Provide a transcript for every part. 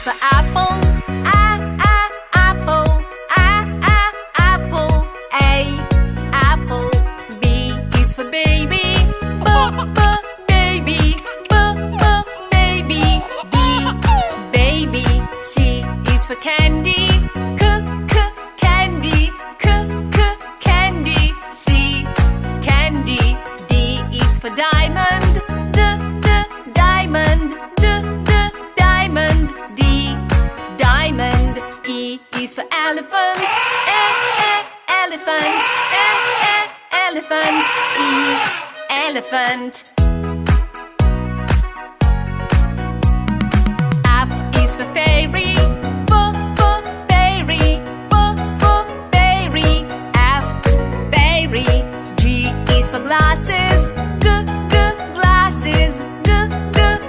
for apple. Apple. Apple. A, apple. B is for baby. Baby. Baby. B, baby. C is for candy. Candy. Candy. C, candy. D is for diamond. Diamond. Diamond. D, diamond. E is for elephant. Elephant. Elephant. E, elephant. F is for fairy. Fairy. Fairy. F, fairy. G is for glasses. Glasses.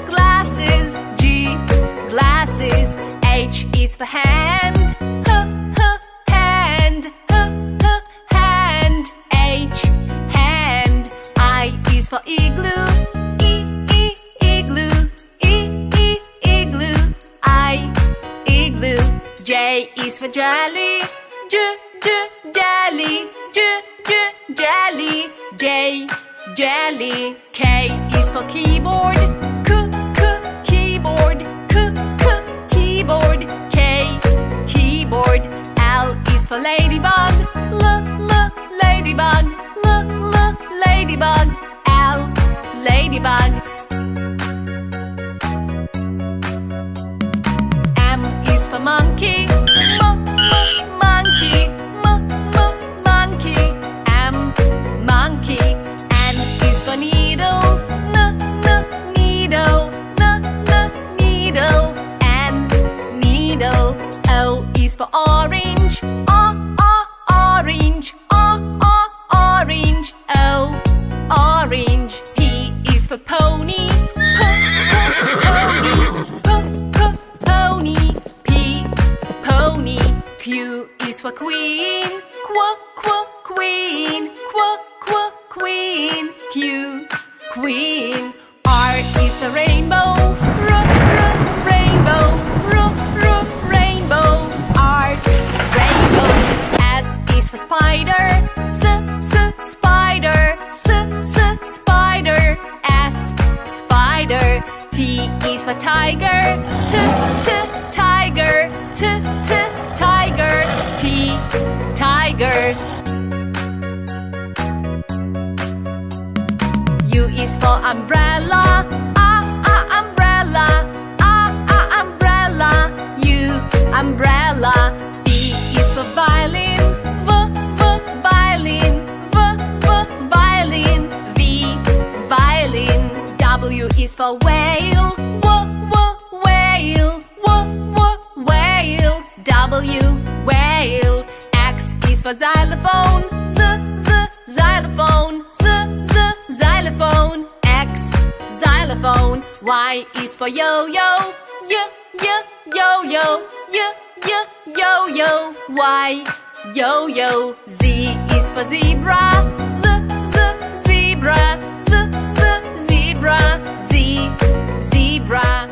Glasses. G, glasses. H is for hand. Hand. Hand. H, hand. I is for igloo. Igloo. Igloo. I, igloo. J is for jelly. Jelly. Jelly. J, jelly. K is for keyboard. Keyboard. Keyboard. K, keyboard. L is for ladybug. Ladybug. Ladybug. L, ladybug. M is for monkey. Monkey. Monkey. M, monkey. N is for needle. Needle. Needle. N, needle. O is for orange. Orange. Orange. O, orange. P is for pony. Pony. P, pony. Q is for queen. Queen. Queen. Q, queen. R is for rainbow. Rainbow. Rainbow. R, rainbow. S is for spider. Spider. Spider. S, spider. T is for tiger. Tiger. Tiger. T, tiger. U is for umbrella. Umbrella. Umbrella. U, umbrella. V is for violin. Violin. Violin. V, violin. W is for whale. Whale. Whale. W, whale. X is for xylophone. Xylophone. Xylophone. X, xylophone. Y is for yo-yo. Yo-yo. Yo-yo. Y, yo-yo. Z is for zebra. Zebra. Zebra. Z, zebra.